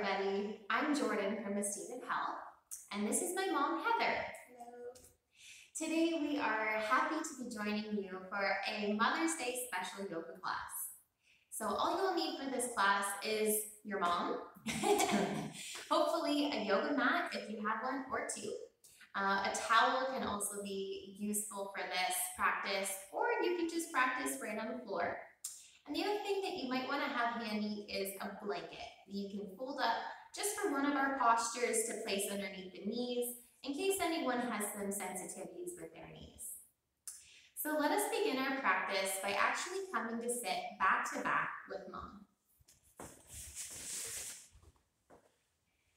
everybody. I'm Jordan from Deepen and this is my mom, Heather. Hello. Today we are happy to be joining you for a Mother's Day special yoga class. So all you'll need for this class is your mom, hopefully a yoga mat if you have one or two. A towel can also be useful for this practice, or you can just practice right on the floor. And the other thing that you might want to have handy is a blanket that you can fold up just for one of our postures to place underneath the knees in case anyone has some sensitivities with their knees. So let us begin our practice by actually coming to sit back to back with mom.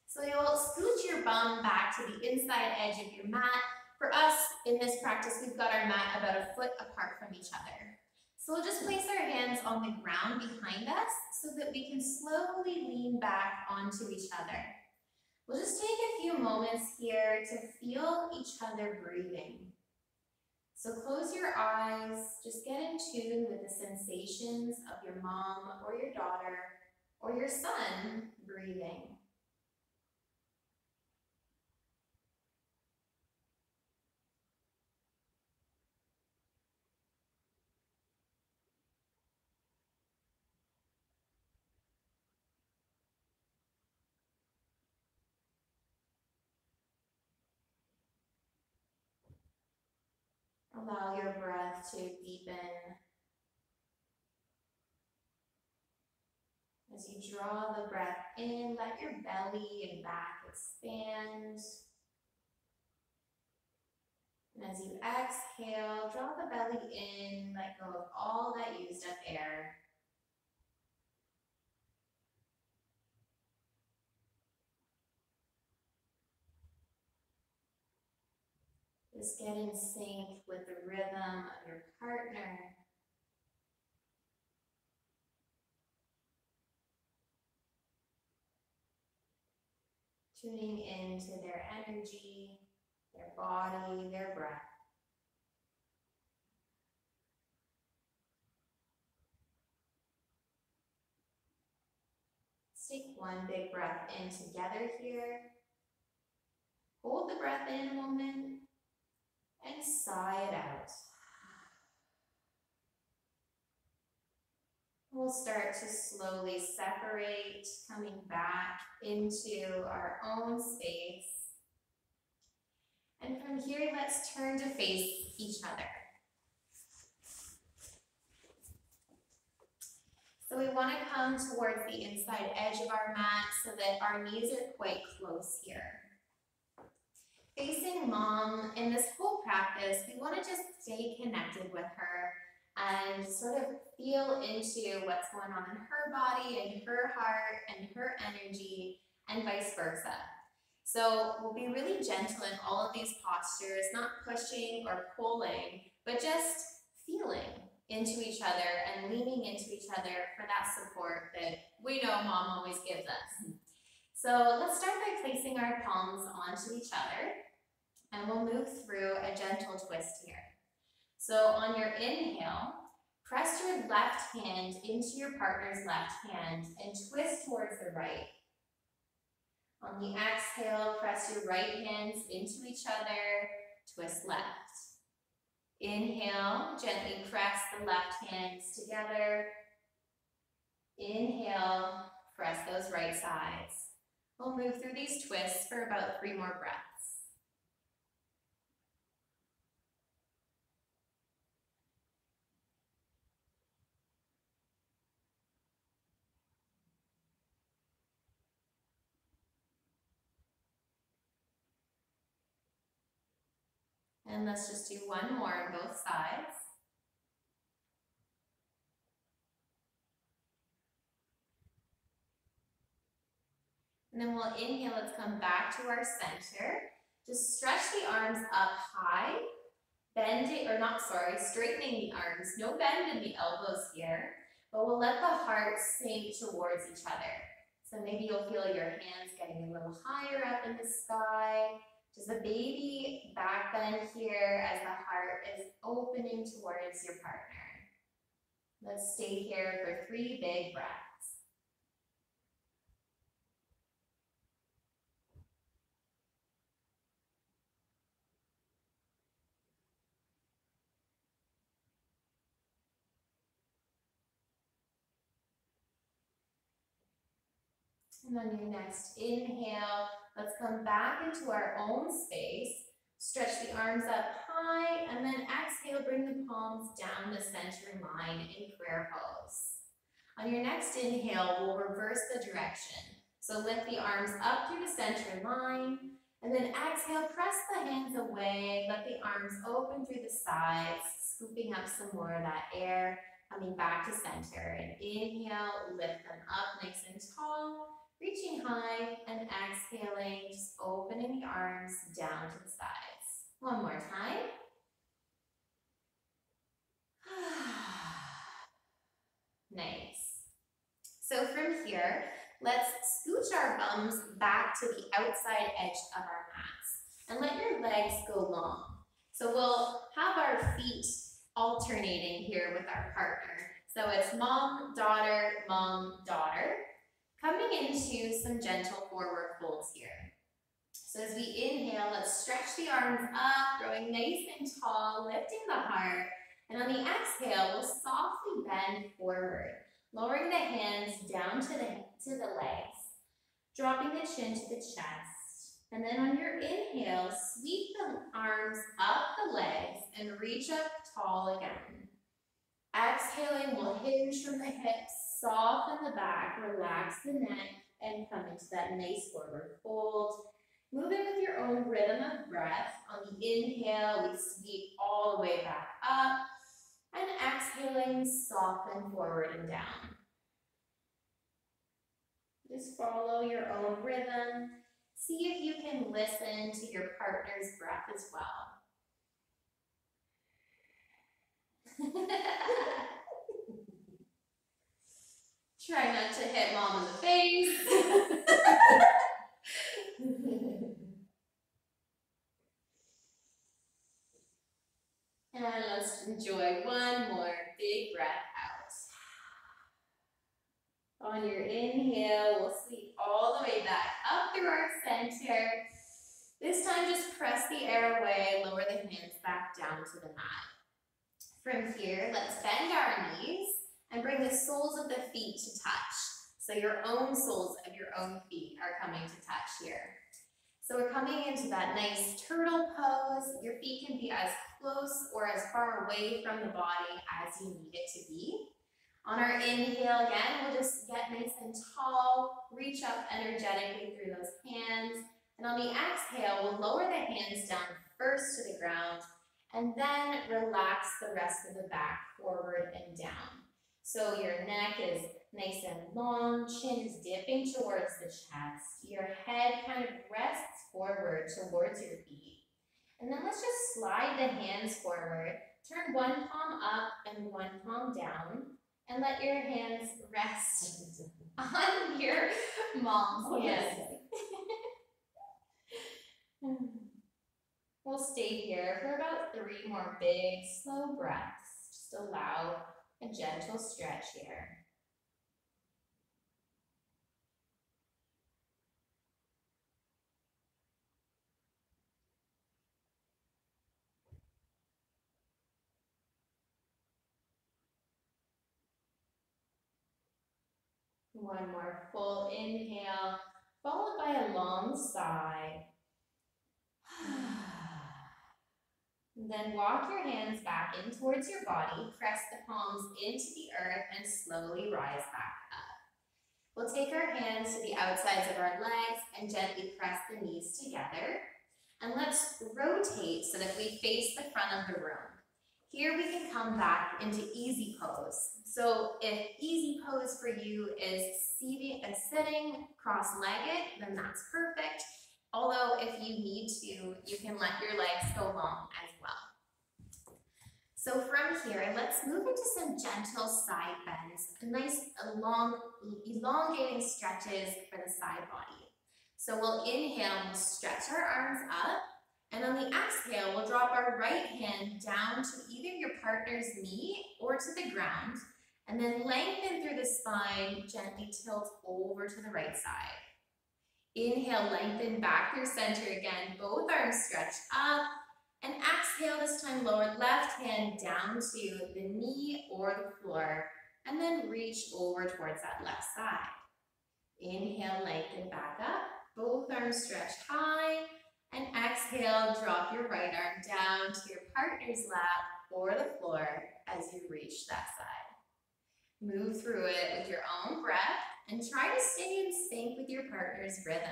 So you'll scooch your bum back to the inside edge of your mat. For us, in this practice, we've got our mat about a foot apart from each other. So we'll just place our hands on the ground behind us so that we can slowly lean back onto each other. We'll just take a few moments here to feel each other breathing. So close your eyes, just get in tune with the sensations of your mom or your daughter or your son breathing. Allow your breath to deepen as you draw the breath in. Let your belly and back expand. And as you exhale, draw the belly in, let go of all that used up air. Just get in sync with the rhythm of your partner. Tuning into their energy, their body, their breath. Let's take one big breath in together here. Hold the breath in a moment and sigh it out. We'll start to slowly separate, coming back into our own space. And from here, let's turn to face each other. So we want to come towards the inside edge of our mat so that our knees are quite close here. Facing mom, in this whole practice, we want to just stay connected with her and sort of feel into what's going on in her body and her heart and her energy and vice versa. So we'll be really gentle in all of these postures, not pushing or pulling, but just feeling into each other and leaning into each other for that support that we know mom always gives us. So let's start by placing our palms onto each other, and we'll move through a gentle twist here. So on your inhale, press your left hand into your partner's left hand and twist towards the right. On the exhale, press your right hands into each other, twist left. Inhale, gently press the left hands together. Inhale, press those right sides. We'll move through these twists for about 3 more breaths. And let's just do one more on both sides. And then we'll inhale, let's come back to our center. Just stretch the arms up high, straightening the arms. No bend in the elbows here, but we'll let the heart sink towards each other. So maybe you'll feel your hands getting a little higher up in the sky. Just a baby back bend here as the heart is opening towards your partner. Let's stay here for 3 big breaths. And on your next inhale, let's come back into our own space. Stretch the arms up high, and then exhale, bring the palms down the center line in prayer pose. On your next inhale, we'll reverse the direction. So lift the arms up through the center line, and then exhale, press the hands away, let the arms open through the sides, scooping up some more of that air, coming back to center. And inhale, lift them up nice and tall, reaching high, and exhaling, just opening the arms down to the sides. One more time. Nice. So from here, let's scooch our bums back to the outside edge of our mats and let your legs go long. So we'll have our feet alternating here with our partner. So it's mom, daughter, coming into some gentle forward folds here. So as we inhale, let's stretch the arms up, growing nice and tall, lifting the heart. And on the exhale, we'll softly bend forward, lowering the hands down to the legs, dropping the chin to the chest. And then on your inhale, sweep the arms up the legs and reach up tall again. Exhaling, we'll hinge from the hips, soften the back, relax the neck, and come into that nice forward fold. Moving with your own rhythm of breath. On the inhale, we sweep all the way back up. And exhaling, soften forward and down. Just follow your own rhythm. See if you can listen to your partner's breath as well. Try not to hit mom in the face. And let's enjoy one more big breath out. On your inhale, we'll sweep all the way back up through our center. This time, just press the air away, lower the hands back down to the mat. From here, let's bend our knees and bring the soles of the feet to touch. So your own soles of your own feet are coming to touch here. So we're coming into that nice turtle pose. Your feet can be as close or as far away from the body as you need it to be. On our inhale again, we'll just get nice and tall, reach up energetically through those hands. And on the exhale, we'll lower the hands down first to the ground and then relax the rest of the back forward and down. So your neck is nice and long, chin is dipping towards the chest. Your head kind of rests forward towards your feet. And then let's just slide the hands forward. Turn one palm up and one palm down. And let your hands rest on your mom's hands. We'll stay here for about 3 more big, slow breaths. Just allow a gentle stretch here. One more full inhale, followed by a long sigh. Then walk your hands back in towards your body, press the palms into the earth, and slowly rise back up. We'll take our hands to the outsides of our legs and gently press the knees together. And let's rotate so that we face the front of the room. Here we can come back into easy pose. So if easy pose for you is sitting cross-legged, then that's perfect. Although if you need to, you can let your legs go long as well. So from here, let's move into some gentle side bends, nice long, elongating stretches for the side body. So we'll inhale, we'll stretch our arms up, and on the exhale, we'll drop our right hand down to either your partner's knee or to the ground, and then lengthen through the spine, gently tilt over to the right side. Inhale, lengthen back through center again, both arms stretched up, and exhale, this time lower left hand down to the knee or the floor, and then reach over towards that left side. Inhale, lengthen back up. Both arms stretch high. And exhale, drop your right arm down to your partner's lap or the floor as you reach that side. Move through it with your own breath and try to stay in sync with your partner's rhythm.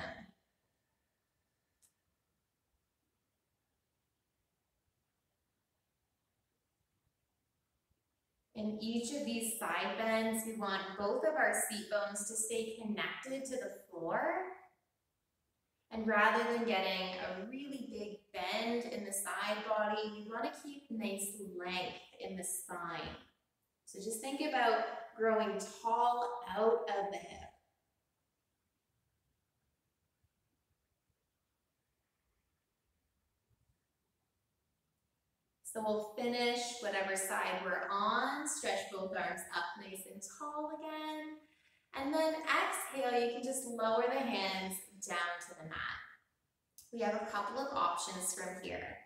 In each of these side bends, we want both of our seat bones to stay connected to the floor. And rather than getting a really big bend in the side body, we want to keep nice length in the spine. So just think about growing tall out of the hip. So we'll finish whatever side we're on, stretch both arms up nice and tall again. And then exhale, you can just lower the hands down to the mat. We have a couple of options from here.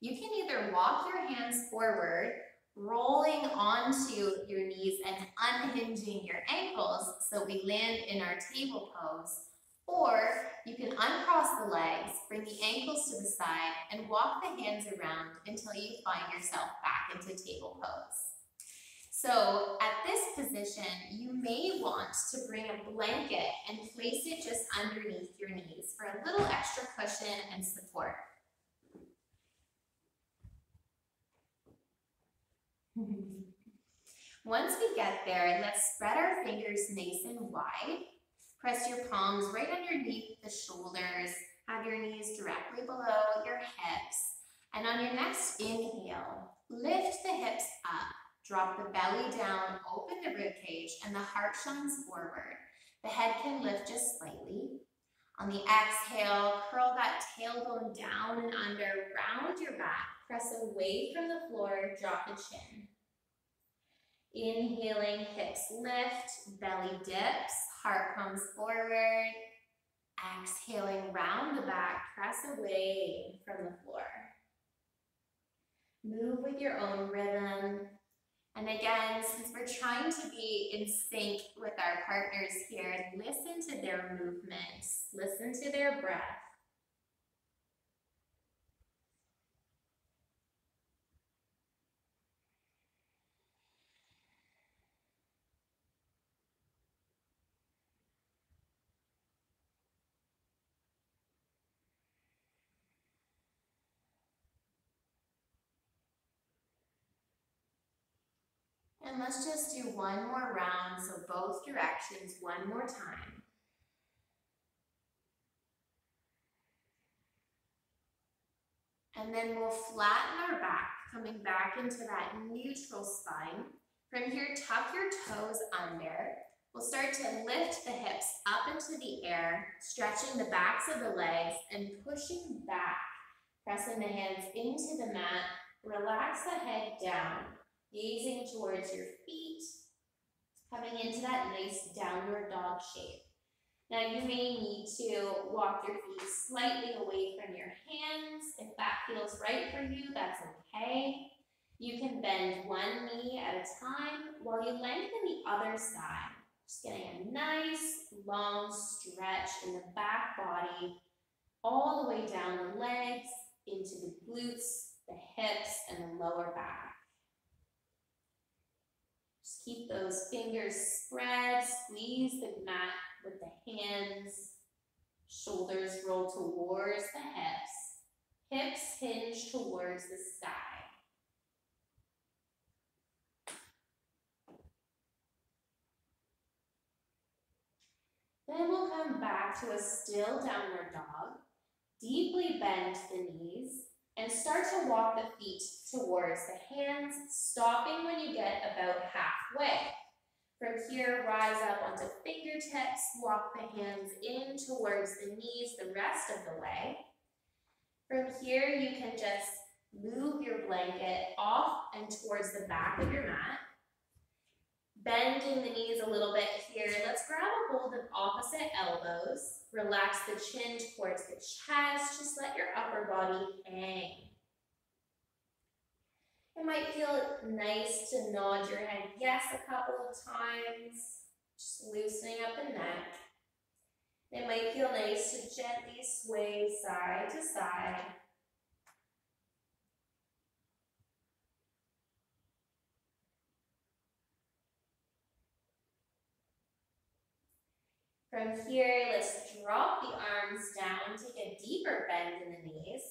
You can either walk your hands forward, rolling onto your knees and unhinging your ankles so we land in our table pose, or you can uncross the legs, bring the ankles to the side, and walk the hands around until you find yourself back into table pose. So at this position, you may want to bring a blanket and place it just underneath your knees for a little extra cushion and support. Once we get there, let's spread our fingers nice and wide. Press your palms right underneath the shoulders. Have your knees directly below your hips. And on your next inhale, lift the hips up. Drop the belly down, open the rib cage, and the heart shines forward. The head can lift just slightly. On the exhale, curl that tailbone down and under, round your back, press away from the floor, drop the chin. Inhaling, hips lift, belly dips, heart comes forward. Exhaling, round the back, press away from the floor. Move with your own rhythm. And again, since we're trying to be in sync with our partners here, listen to their movements, listen to their breath. And let's just do one more round, so both directions, one more time. And then we'll flatten our back, coming back into that neutral spine. From here, tuck your toes under. We'll start to lift the hips up into the air, stretching the backs of the legs and pushing back, pressing the hands into the mat. Relax the head down, gazing towards your feet, coming into that nice downward dog shape. Now you may need to walk your feet slightly away from your hands. If that feels right for you, that's okay. You can bend one knee at a time while you lengthen the other side. Just getting a nice long stretch in the back body, all the way down the legs, into the glutes, the hips, and the lower back. Just keep those fingers spread, squeeze the mat with the hands, shoulders roll towards the hips hinge towards the sky. Then we'll come back to a still downward dog, deeply bend the knees, and start to walk the feet towards the hands, stopping when you get about halfway. From here, rise up onto fingertips, walk the hands in towards the knees the rest of the way. From here, you can just move your blanket off and towards the back of your mat. Bending the knees a little bit here. Let's grab a hold of opposite elbows. Relax the chin towards the chest. Just let your upper body hang. It might feel nice to nod your head yes a couple of times. Just loosening up the neck. feel nice to gently sway side to side. From here, let's drop the arms down, take a deeper bend in the knees.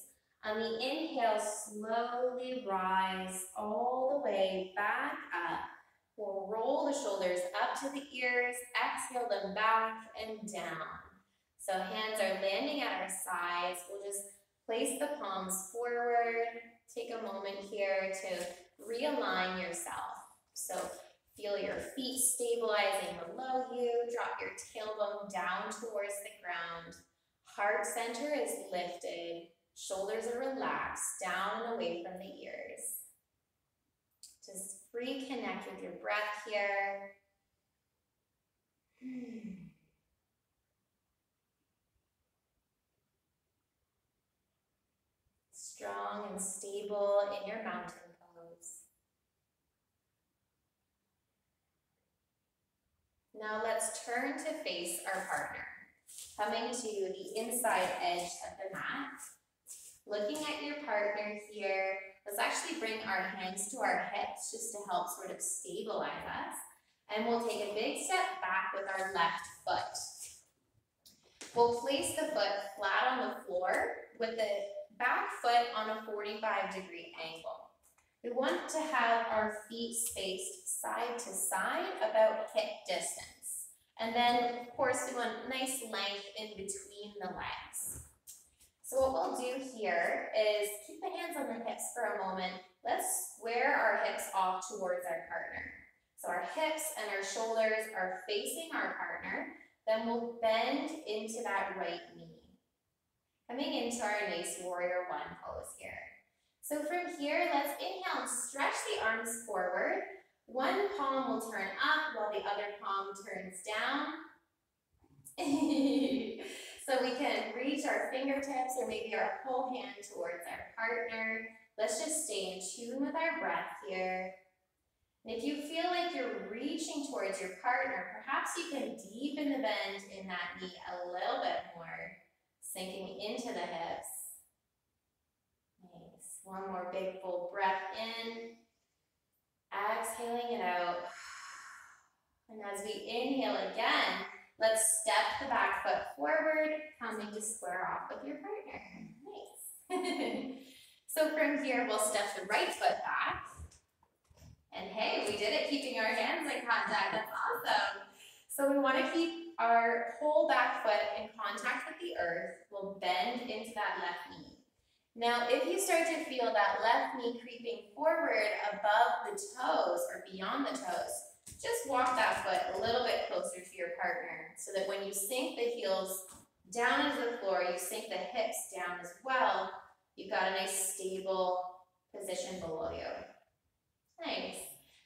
On the inhale, slowly rise all the way back up. We'll roll the shoulders up to the ears, exhale them back and down. So hands are landing at our sides. We'll just place the palms forward. Take a moment here to realign yourself. So feel your feet stabilizing below you. Drop your tailbone down towards the ground. Heart center is lifted. Shoulders are relaxed, down and away from the ears. Just reconnect with your breath here. Strong and stable in your mountain pose. Now let's turn to face our partner. Coming to the inside edge of the mat. Looking at your partner here, let's actually bring our hands to our hips just to help sort of stabilize us. And we'll take a big step back with our left foot. We'll place the foot flat on the floor with the back foot on a 45-degree angle. We want to have our feet spaced side to side about hip distance. And then, of course, we want nice length in between the legs. So what we'll do here is keep the hands on the hips for a moment. Let's square our hips off towards our partner. So our hips and our shoulders are facing our partner. Then we'll bend into that right knee. Coming into our nice warrior one pose here. So from here, let's inhale and stretch the arms forward. One palm will turn up while the other palm turns down. So we can reach our fingertips or maybe our whole hand towards our partner. Let's just stay in tune with our breath here. And if you feel like you're reaching towards your partner, perhaps you can deepen the bend in that knee a little bit more, sinking into the hips. Nice. One more big full breath in. Exhaling it out. And as we inhale again, let's step the back foot forward, coming to square off with your partner. Nice. So from here, we'll step the right foot back. And hey, we did it, keeping our hands in contact. That's awesome. So we want to keep our whole back foot in contact with the earth. We'll bend into that left knee. Now, if you start to feel that left knee creeping forward above the toes or beyond the toes, just walk that foot a little bit closer to your partner so that when you sink the heels down into the floor, you sink the hips down as well. You've got a nice stable position below you. Nice.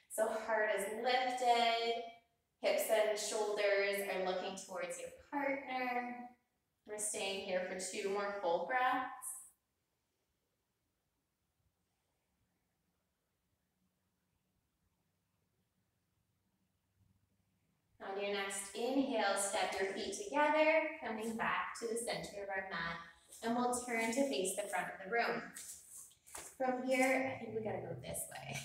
So heart is lifted, hips and shoulders are looking towards your partner. We're staying here for 2 more full breaths. On your next inhale, step your feet together, coming back to the center of our mat, and we'll turn to face the front of the room. From here, I think we gotta go this way.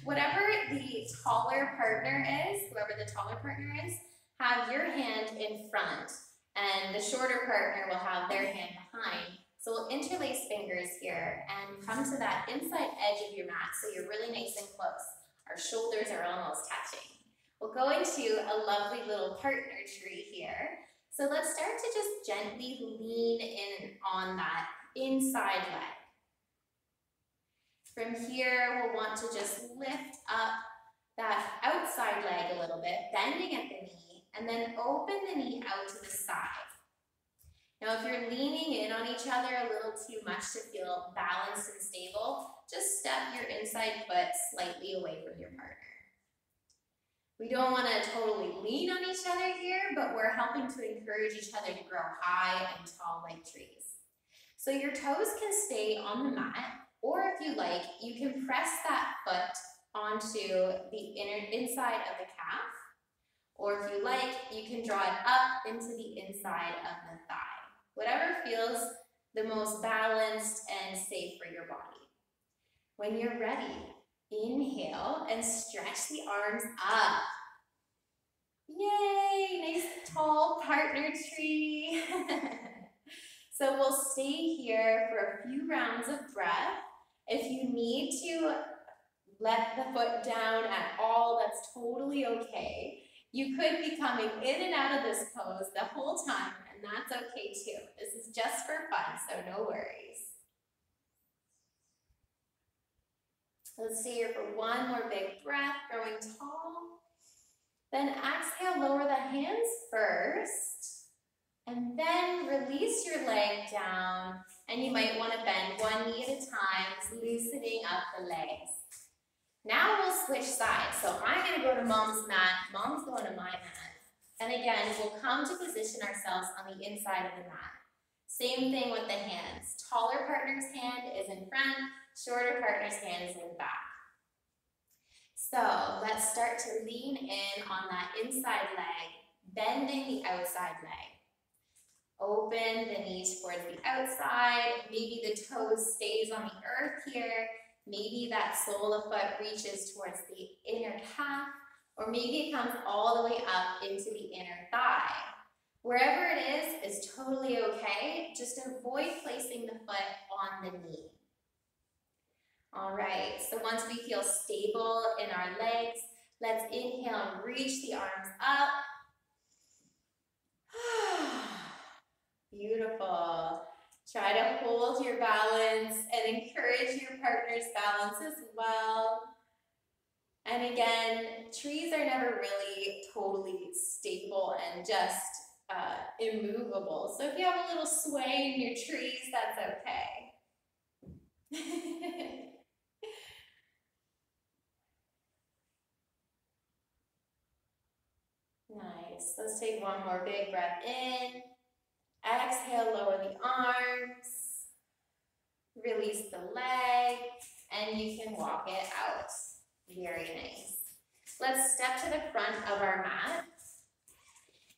Whatever the taller partner is, whoever the taller partner is, have your hand in front, and the shorter partner will have their hand behind. So we'll interlace fingers here and come to that inside edge of your mat so you're really nice and close. Our shoulders are almost touching. We'll go into a lovely little partner tree here. So let's start to just gently lean in on that inside leg. From here, we'll want to just lift up that outside leg a little bit, bending at the knee, and then open the knee out to the side. Now, if you're leaning in on each other a little too much to feel balanced and stable, just step your inside foot slightly away from your partner. We don't want to totally lean on each other here, but we're helping to encourage each other to grow high and tall like trees. So your toes can stay on the mat, or if you like, you can press that foot onto the inside of the calf, Or if you like, you can draw it up into the inside of the thigh. Whatever feels the most balanced and safe for your body. When you're ready, inhale and stretch the arms up. Yay, nice tall partner tree. So we'll stay here for a few rounds of breath. If you need to let the foot down at all, that's totally okay. You could be coming in and out of this pose the whole time, and that's okay too. This is just for fun, so no worries. Let's stay here for one more big breath, growing tall. Then exhale, lower the hands first. And then release your leg down, and you might want to bend one knee at a time, loosening up the legs. Now we'll switch sides. So I'm going to go to mom's mat, mom's going to my mat. And again, we'll come to position ourselves on the inside of the mat. Same thing with the hands. Taller partner's hand is in front, shorter partner's hand is in back. So let's start to lean in on that inside leg, bending the outside leg. Open the knees towards the outside. Maybe the toes stays on the earth here. Maybe that sole of foot reaches towards the inner calf, or maybe it comes all the way up into the inner thigh. Wherever it is totally okay. Just avoid placing the foot on the knee. All right, so once we feel stable in our legs, let's inhale and reach the arms up. Beautiful. Try to hold your balance and encourage your partner's balance as well. And again, trees are never really totally stable and just immovable. So if you have a little sway in your trees, that's okay. Nice. Let's take one more big breath in. Exhale, lower the arms. Release the leg, and you can walk it out. Very nice. Let's step to the front of our mat.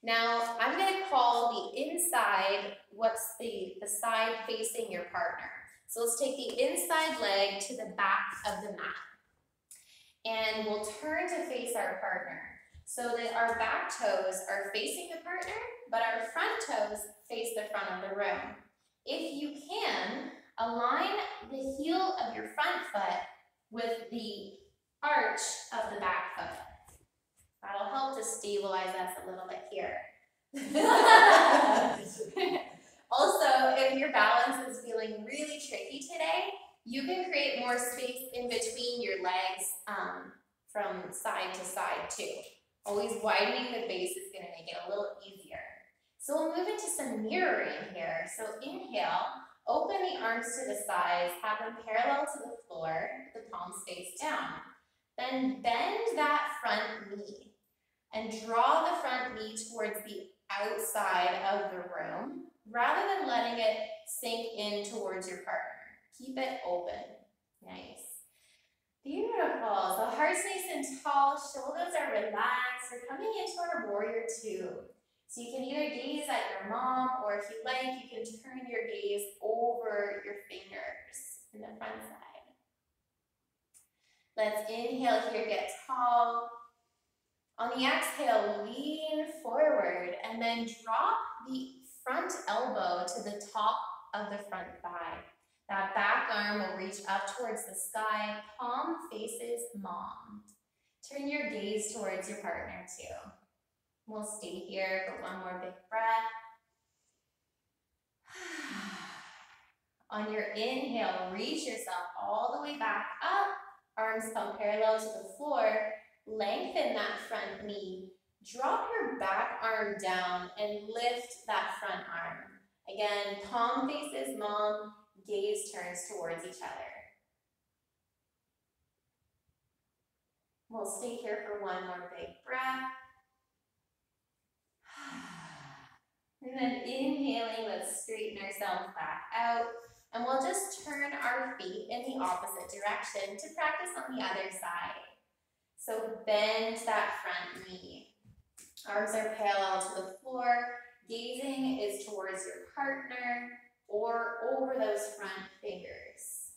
Now, I'm going to call the inside, what's the side facing your partner. So let's take the inside leg to the back of the mat. And we'll turn to face our partner so that our back toes are facing the partner, but our front toes face the front of the room. If you can, align the heel of your front foot with the arch of the back foot. That'll help to stabilize us a little bit here. Also, if your balance is feeling really tricky today, you can create more space in between your legs from side to side too. Always widening the base is going to make it a little easier. So we'll move into some mirroring here. So inhale, open the arms to the sides, have them parallel to the floor, the palms face down. Then bend that front knee and draw the front knee towards the outside of the room rather than letting it sink in towards your partner. Keep it open. Nice. Beautiful. So heart's nice and tall, shoulders are relaxed. We're coming into our warrior two. So you can either gaze at your mom, or if you like, you can turn your gaze over your fingers in the front side. Let's inhale here, get tall. On the exhale, lean forward and then drop the front elbow to the top of the front thigh. That back arm will reach up towards the sky, palm faces mom. Turn your gaze towards your partner too. We'll stay here for one more big breath. On your inhale, reach yourself all the way back up. Arms come parallel to the floor. Lengthen that front knee. Drop your back arm down and lift that front arm. Again, palm faces mom. Gaze turns towards each other. We'll stay here for one more big breath. And then inhaling, let's straighten ourselves back out. And we'll just turn our feet in the opposite direction to practice on the other side. So bend that front knee. Arms are parallel to the floor. Gazing is towards your partner or over those front fingers.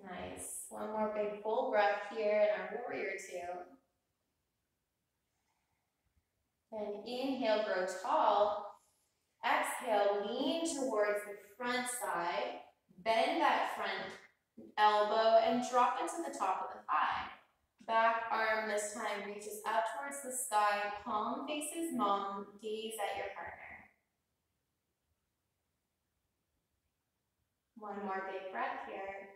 Nice. One more big full breath here in our warrior two. Then inhale, grow tall. Exhale, lean towards the front side. Bend that front elbow and drop into the top of the thigh. Back arm this time reaches up towards the sky. Palm faces mom. Gaze at your partner. One more big breath here.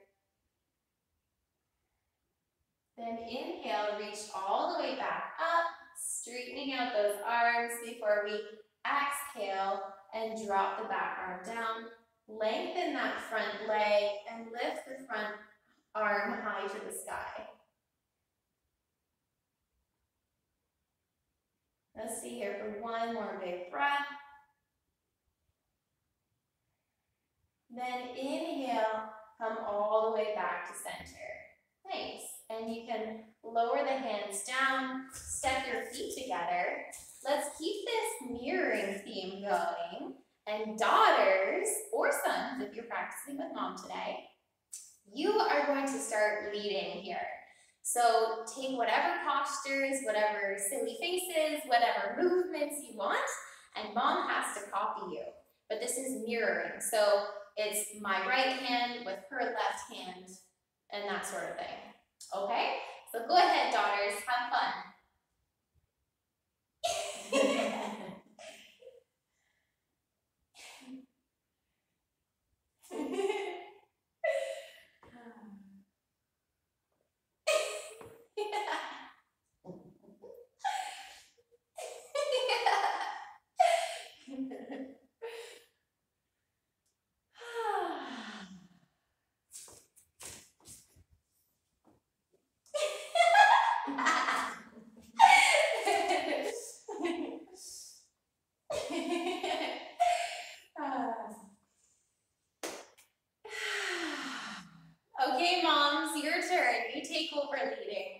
Then inhale, reach all the way back up, straightening out those arms before we exhale and drop the back arm down. Lengthen that front leg and lift the front arm high to the sky. Let's stay here for one more big breath. Then inhale, come all the way back to center. Nice. And you can lower the hands down, step your feet together. Let's keep this mirroring theme going. And daughters or sons, if you're practicing with mom today, you are going to start leading here. So take whatever postures, whatever silly faces, whatever movements you want, and mom has to copy you. But this is mirroring. So it's my right hand with her left hand and that sort of thing. Okay? So go ahead, daughters, have fun. Okay, moms, your turn. You take over leading.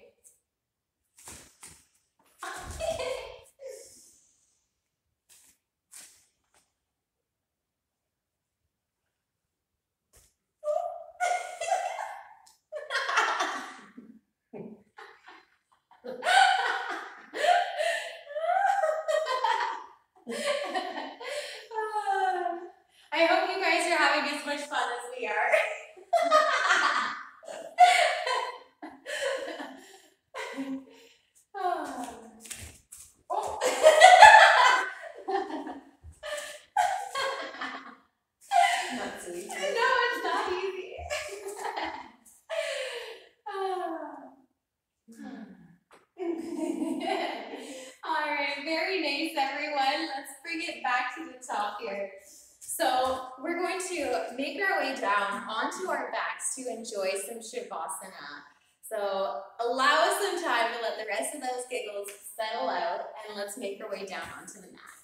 I hope you guys are having as much fun as we are. Not so easy. No, it's not easy. All right, very nice, everyone. Let's bring it back to the top here. So we're going to make our way down onto our backs to enjoy some Shavasana. So allow us some time to let the rest of those giggles settle out, and let's make our way down onto the mat.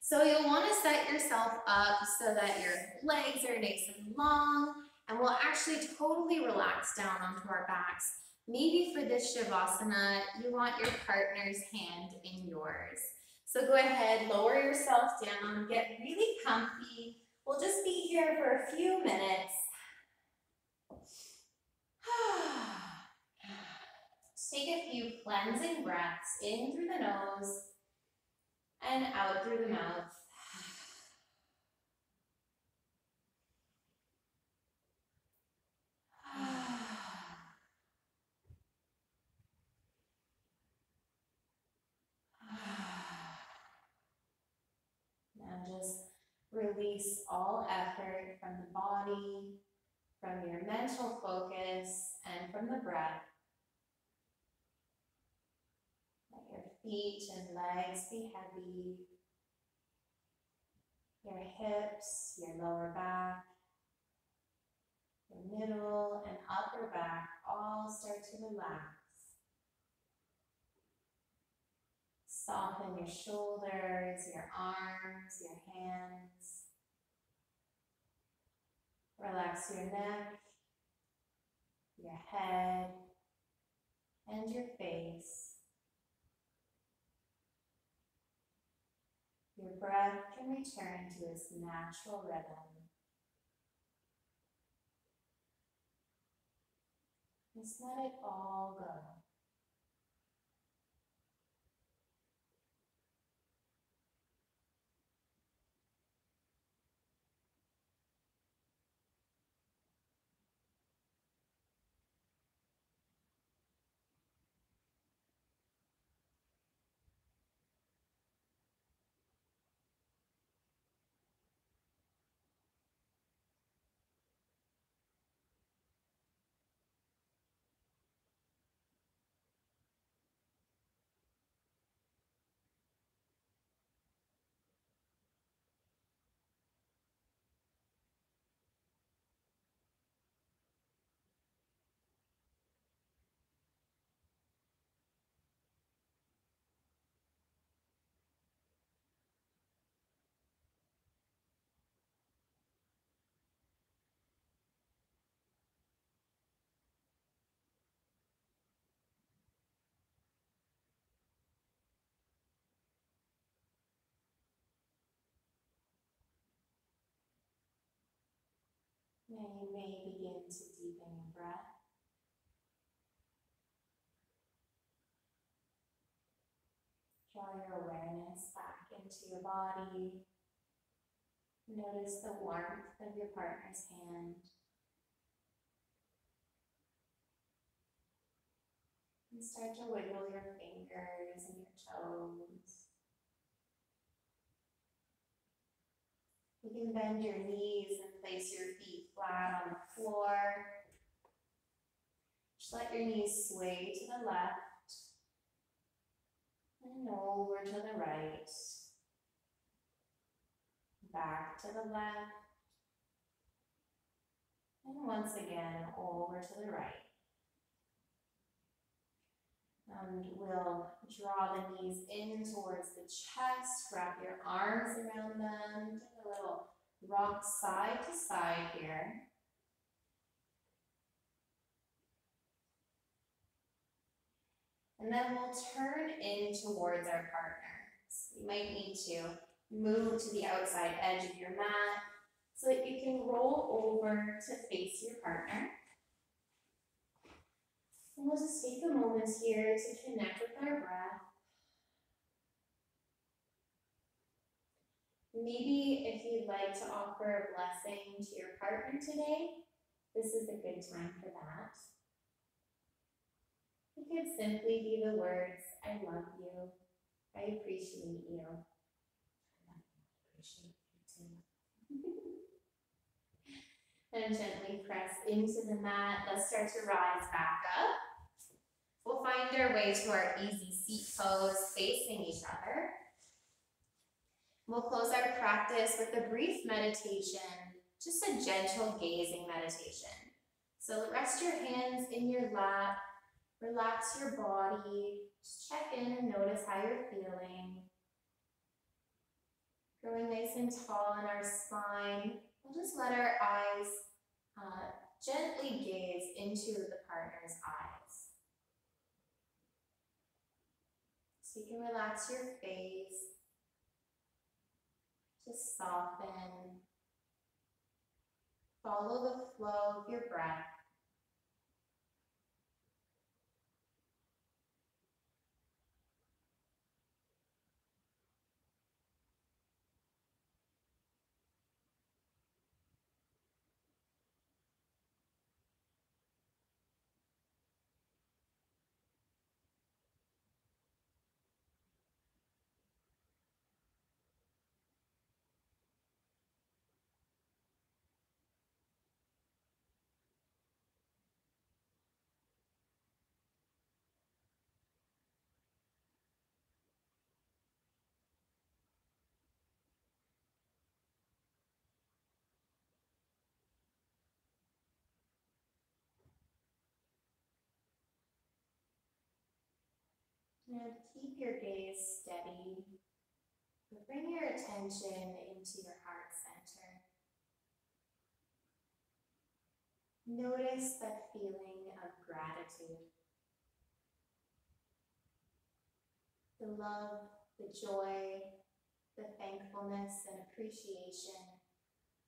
So you'll want to set yourself up so that your legs are nice and long, and we'll actually totally relax down onto our backs. Maybe for this Shavasana, you want your partner's hand in yours. So go ahead, lower yourself down, get really comfy. We'll just be here for a few minutes. Take a few cleansing breaths in through the nose and out through the mouth. Now just release all effort from the body, from your mental focus, and from the breath. Let your feet and legs be heavy. Your hips, your lower back, your middle and upper back all start to relax. Soften your shoulders, your arms, your hands. Relax your neck, your head, and your face. Your breath can return to its natural rhythm. Just let it all go. Now you may begin to deepen your breath. Draw your awareness back into your body. Notice the warmth of your partner's hand. And start to wiggle your fingers and your toes. You can bend your knees and place your feet flat on the floor. Just let your knees sway to the left and over to the right. Back to the left. And once again, over to the right. And we'll draw the knees in towards the chest, wrap your arms around them, take a little rock side to side here. And then we'll turn in towards our partner. So you might need to move to the outside edge of your mat so that you can roll over to face your partner. And we'll just take a moment here to connect with our breath. Maybe if you'd like to offer a blessing to your partner today, this is a good time for that. It could simply be the words, I love you, I appreciate you. I appreciate you too. And gently press into the mat. Let's start to rise back up. We'll find our way to our easy seat pose, facing each other. We'll close our practice with a brief meditation, just a gentle gazing meditation. So rest your hands in your lap, relax your body, just check in and notice how you're feeling. Growing nice and tall in our spine, we'll just let our eyes gently gaze into the partner's eyes. So you can relax your face, just soften, follow the flow of your breath. Now keep your gaze steady, but bring your attention into your heart center. Notice that feeling of gratitude. The love, the joy, the thankfulness and appreciation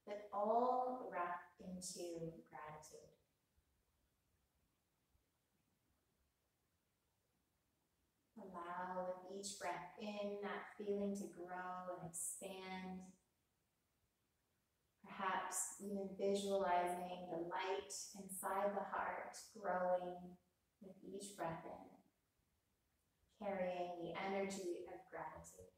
that all wrap into gratitude. Allow with each breath in that feeling to grow and expand. Perhaps even visualizing the light inside the heart growing with each breath in, carrying the energy of gratitude.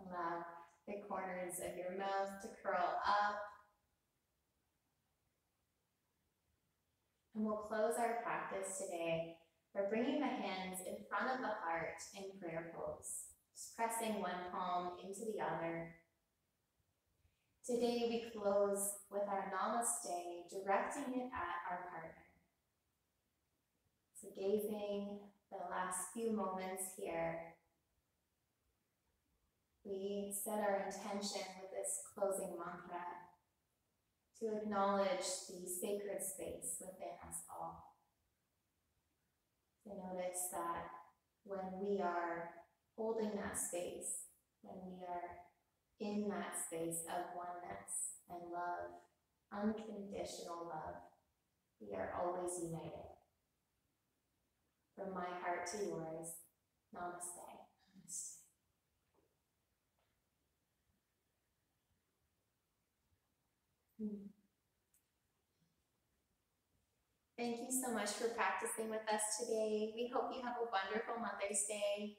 Allow the corners of your mouth to curl up. And we'll close our practice today by bringing the hands in front of the heart in prayer pose, just pressing one palm into the other. Today we close with our namaste, directing it at our partner. So gazing the last few moments here, we set our intention with this closing mantra to acknowledge the sacred space within us all. To notice that when we are holding that space, when we are in that space of oneness and love, unconditional love, we are always united. From my heart to yours, namaste. Namaste. Thank you so much for practicing with us today. We hope you have a wonderful Mother's Day.